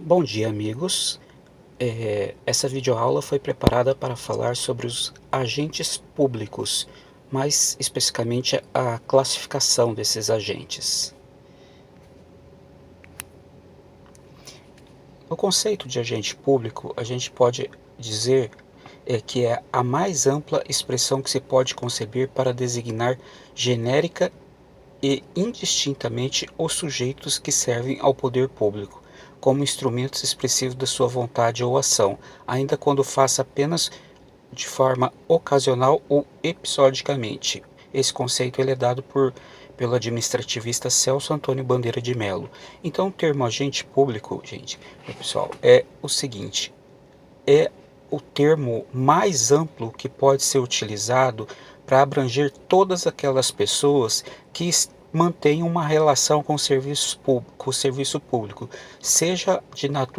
Bom dia, amigos. Essa videoaula foi preparada para falar sobre os agentes públicos, mais especificamente a classificação desses agentes. O conceito de agente público, a gente pode dizer que é a mais ampla expressão que se pode conceber para designar genérica e indistintamente os sujeitos que servem ao poder público, como instrumentos expressivos da sua vontade ou ação, ainda quando faça apenas de forma ocasional ou episodicamente. Esse conceito ele é dado pelo administrativista Celso Antônio Bandeira de Mello. Então, o termo agente público, gente, pessoal, é o seguinte: é o termo mais amplo que pode ser utilizado para abranger todas aquelas pessoas que mantêm uma relação com o serviço público, seja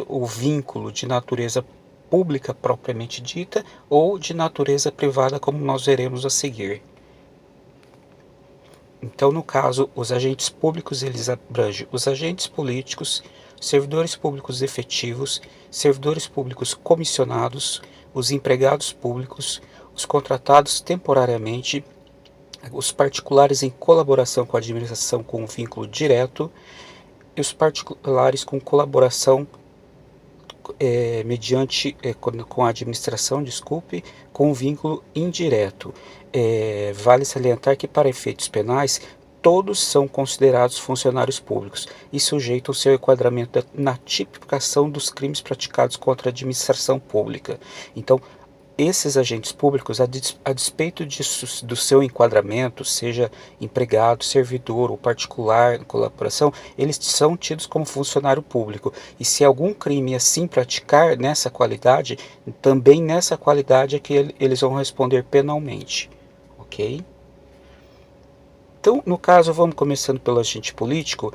o vínculo de natureza pública propriamente dita ou de natureza privada, como nós veremos a seguir. Então, no caso, os agentes públicos eles abrangem os agentes políticos, servidores públicos efetivos, servidores públicos comissionados, os empregados públicos, os contratados temporariamente, os particulares em colaboração com a administração com vínculo direto e os particulares com colaboração mediante com a administração, desculpe, com vínculo indireto. Vale salientar que para efeitos penais todos são considerados funcionários públicos e sujeitam seu enquadramento na tipificação dos crimes praticados contra a administração pública. Então, esses agentes públicos, a despeito do seu enquadramento, seja empregado, servidor ou particular em colaboração, eles são tidos como funcionário público. E se algum crime assim praticar nessa qualidade, também nessa qualidade é que eles vão responder penalmente. Ok? Então, no caso, vamos começando pelo agente político.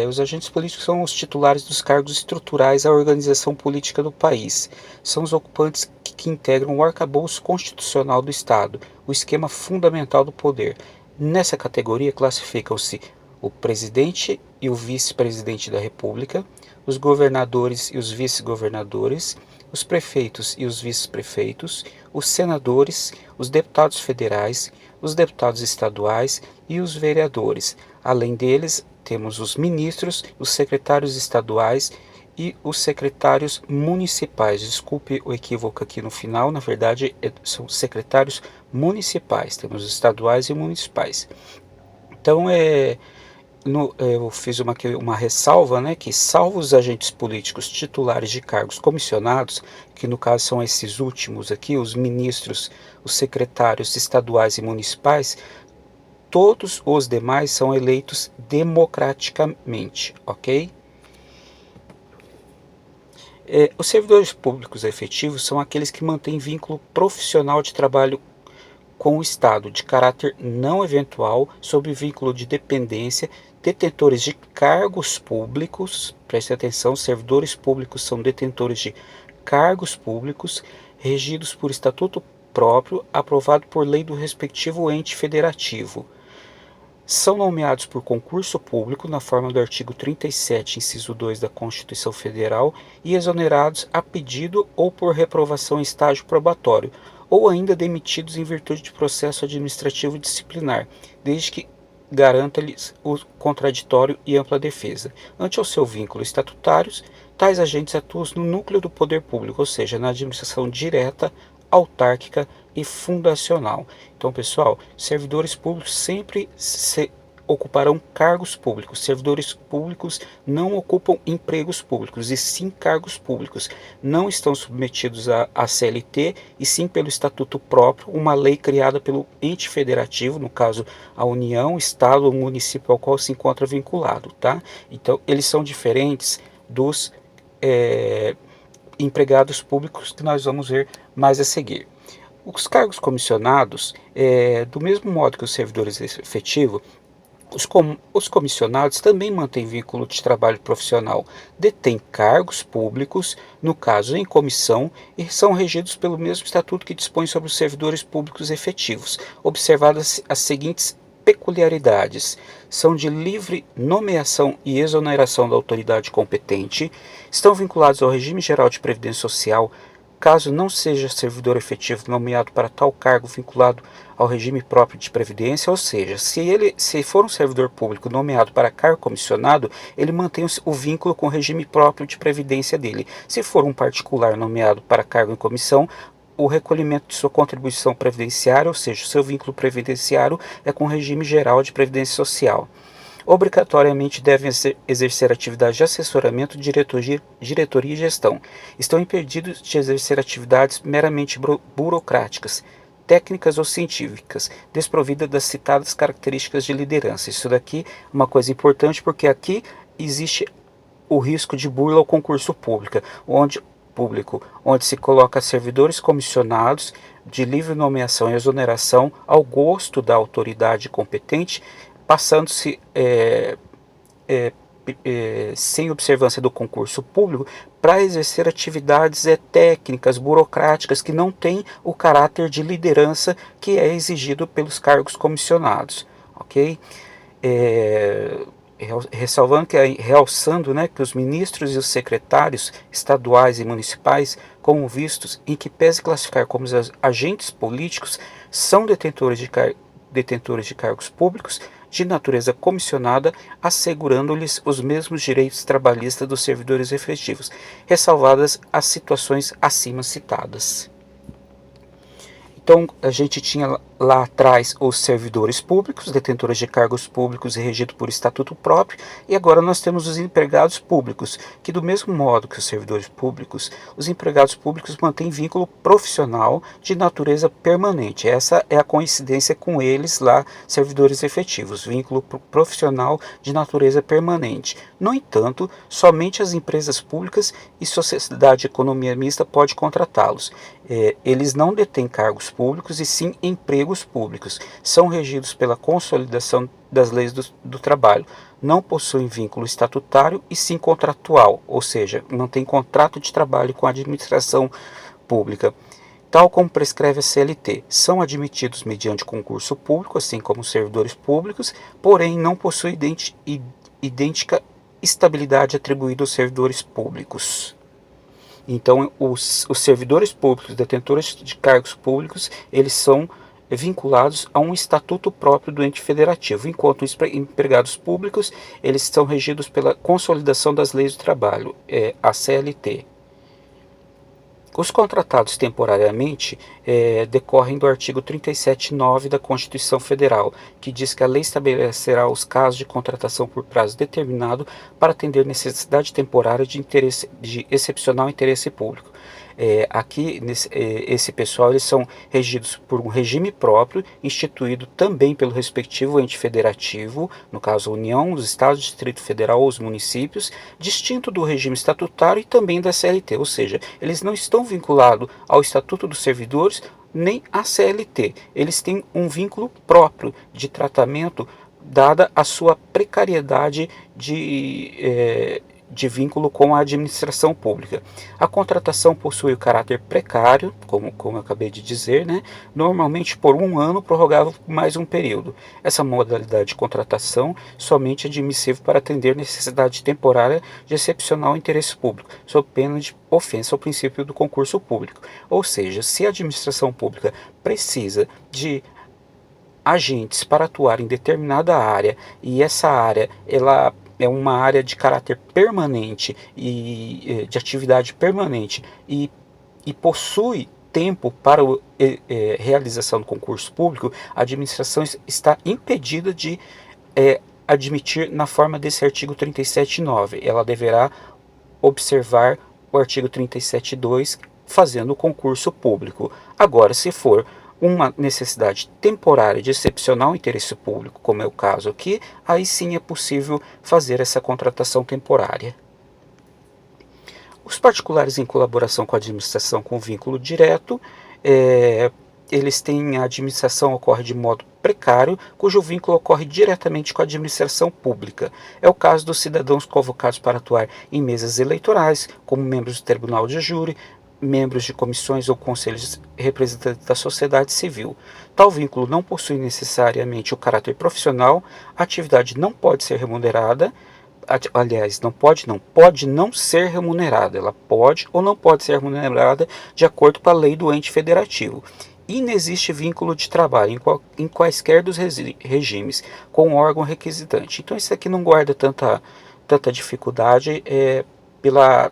Os agentes políticos são os titulares dos cargos estruturais à organização política do país. São os ocupantes que integram o arcabouço constitucional do Estado, o esquema fundamental do poder. Nessa categoria classificam-se o presidente e o vice-presidente da República, os governadores e os vice-governadores, os prefeitos e os vice-prefeitos, os senadores, os deputados federais, os deputados estaduais e os vereadores. Além deles, temos os ministros, os secretários estaduais e os secretários municipais. Desculpe o equívoco aqui no final, na verdade são secretários municipais, temos os estaduais e municipais. Então, eu fiz uma ressalva, né, que salvo os agentes políticos titulares de cargos comissionados, que no caso são esses últimos aqui, os ministros, os secretários estaduais e municipais, todos os demais são eleitos democraticamente, ok? Os servidores públicos efetivos são aqueles que mantêm vínculo profissional de trabalho com o Estado, de caráter não eventual, sob vínculo de dependência, detentores de cargos públicos, preste atenção, servidores públicos são detentores de cargos públicos, regidos por estatuto próprio, aprovado por lei do respectivo ente federativo. São nomeados por concurso público, na forma do artigo 37, inciso 2 da Constituição Federal, e exonerados a pedido ou por reprovação em estágio probatório, ou ainda demitidos em virtude de processo administrativo disciplinar, desde que garanta-lhes o contraditório e ampla defesa. Ante ao seu vínculo estatutários, tais agentes atuam no núcleo do poder público, ou seja, na administração direta, autárquica e fundacional. Então, pessoal, servidores públicos sempre ocuparão cargos públicos. Servidores públicos não ocupam empregos públicos, e sim cargos públicos. Não estão submetidos à CLT, e sim pelo estatuto próprio, uma lei criada pelo ente federativo, no caso a União, Estado ou município ao qual se encontra vinculado, tá? Então, eles são diferentes dos empregados públicos que nós vamos ver mais a seguir. Os cargos comissionados, do mesmo modo que os servidores efetivos, os comissionados também mantêm vínculo de trabalho profissional, detêm cargos públicos, no caso em comissão, e são regidos pelo mesmo estatuto que dispõe sobre os servidores públicos efetivos, observadas as seguintes peculiaridades. São de livre nomeação e exoneração da autoridade competente, estão vinculados ao regime geral de previdência social, caso não seja servidor efetivo nomeado para tal cargo vinculado ao regime próprio de previdência, ou seja, se for um servidor público nomeado para cargo comissionado, ele mantém o vínculo com o regime próprio de previdência dele. Se for um particular nomeado para cargo em comissão, o recolhimento de sua contribuição previdenciária, ou seja, o seu vínculo previdenciário, é com o regime geral de previdência social. Obrigatoriamente devem exercer atividades de assessoramento, diretoria e gestão. Estão impedidos de exercer atividades meramente burocráticas, técnicas ou científicas, desprovidas das citadas características de liderança. Isso daqui é uma coisa importante porque aqui existe o risco de burla ao concurso público, onde se coloca servidores comissionados de livre nomeação e exoneração ao gosto da autoridade competente, passando-se sem observância do concurso público para exercer atividades técnicas, burocráticas, que não têm o caráter de liderança que é exigido pelos cargos comissionados, ok? Realçando, né, que os ministros e os secretários estaduais e municipais, como vistos, em que pese classificar como agentes políticos, são detentores de cargos públicos de natureza comissionada, assegurando-lhes os mesmos direitos trabalhistas dos servidores efetivos, ressalvadas as situações acima citadas. Então, a gente tinha lá atrás os servidores públicos, detentores de cargos públicos e regidos por estatuto próprio, e agora nós temos os empregados públicos, que do mesmo modo que os servidores públicos, os empregados públicos mantêm vínculo profissional de natureza permanente. Essa é a coincidência com eles lá, servidores efetivos, vínculo profissional de natureza permanente. No entanto, somente as empresas públicas e sociedade de economia mista pode contratá-los. Eles não detêm cargos públicos e sim empregos públicos. São regidos pela consolidação das leis do trabalho. Não possuem vínculo estatutário e sim contratual, ou seja, não tem contrato de trabalho com a administração pública. Tal como prescreve a CLT, são admitidos mediante concurso público, assim como os servidores públicos, porém não possuem idêntica estabilidade atribuída aos servidores públicos. Então, os servidores públicos, detentores de cargos públicos, eles são vinculados a um estatuto próprio do ente federativo, enquanto os empregados públicos, eles são regidos pela consolidação das leis do trabalho, a CLT. Os contratados temporariamente decorrem do artigo 37.9 da Constituição Federal, que diz que a lei estabelecerá os casos de contratação por prazo determinado para atender necessidade temporária de excepcional interesse público. Aqui, esse pessoal, eles são regidos por um regime próprio, instituído também pelo respectivo ente federativo, no caso a União, os Estados, Distrito Federal ou os municípios, distinto do regime estatutário e também da CLT, ou seja, eles não estão vinculados ao Estatuto dos Servidores nem à CLT, eles têm um vínculo próprio de tratamento, dada a sua precariedade de vínculo com a administração pública. A contratação possui o caráter precário, como eu acabei de dizer, né? Normalmente por 1 ano, prorrogável por mais um período. Essa modalidade de contratação somente é admissível para atender necessidade temporária de excepcional interesse público, sob pena de ofensa ao princípio do concurso público. Ou seja, se a administração pública precisa de agentes para atuar em determinada área e essa área ela é uma área de caráter permanente e de atividade permanente e possui tempo para a realização do concurso público, a administração está impedida de admitir na forma desse artigo 37.9. Ela deverá observar o artigo 37.2 fazendo o concurso público. Agora, se for uma necessidade temporária de excepcional interesse público, como é o caso aqui, aí sim é possível fazer essa contratação temporária. Os particulares em colaboração com a administração com vínculo direto, eles têm a administração ocorre de modo precário, cujo vínculo ocorre diretamente com a administração pública. É o caso dos cidadãos convocados para atuar em mesas eleitorais, como membros do tribunal de júri, membros de comissões ou conselhos representantes da sociedade civil. Tal vínculo não possui necessariamente o caráter profissional, a atividade não pode ser remunerada, aliás, pode não ser remunerada, ela pode ou não pode ser remunerada de acordo com a lei do ente federativo. Inexiste vínculo de trabalho em quaisquer dos regimes com o órgão requisitante. Então isso aqui não guarda tanta dificuldade pela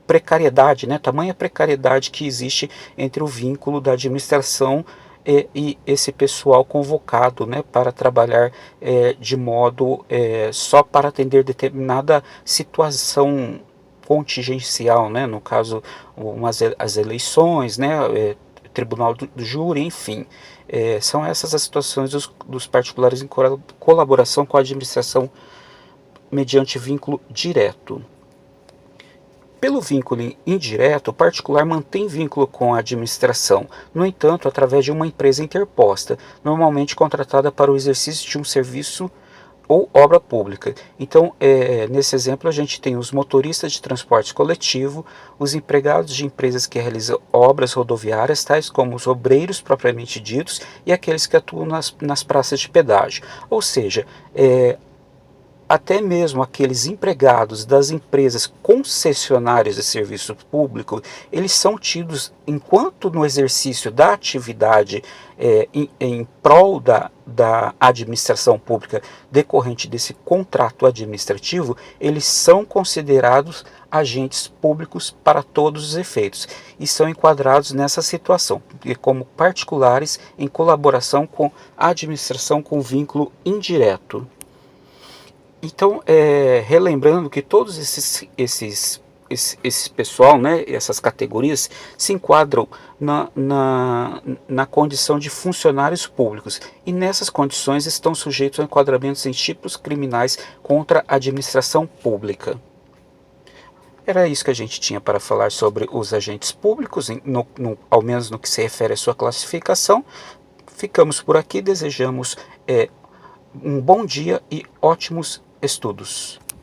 precariedade, né, tamanha precariedade que existe entre o vínculo da administração e esse pessoal convocado, né, para trabalhar de modo só para atender determinada situação contingencial, né, no caso as eleições, né, tribunal do júri, enfim. São essas as situações dos particulares em colaboração com a administração mediante vínculo direto. Pelo vínculo indireto, o particular mantém vínculo com a administração, no entanto, através de uma empresa interposta, normalmente contratada para o exercício de um serviço ou obra pública. Então, nesse exemplo, a gente tem os motoristas de transporte coletivo, os empregados de empresas que realizam obras rodoviárias, tais como os obreiros propriamente ditos, e aqueles que atuam nas praças de pedágio. Ou seja, até mesmo aqueles empregados das empresas concessionárias de serviço público, eles são tidos, enquanto no exercício da atividade em prol da administração pública decorrente desse contrato administrativo, eles são considerados agentes públicos para todos os efeitos e são enquadrados nessa situação, como particulares em colaboração com a administração com vínculo indireto. Então, relembrando que todos esse pessoal, né, essas categorias, se enquadram na condição de funcionários públicos e nessas condições estão sujeitos a enquadramentos em tipos criminais contra a administração pública. Era isso que a gente tinha para falar sobre os agentes públicos, ao menos no que se refere à sua classificação. Ficamos por aqui, desejamos um bom dia e ótimos estudos.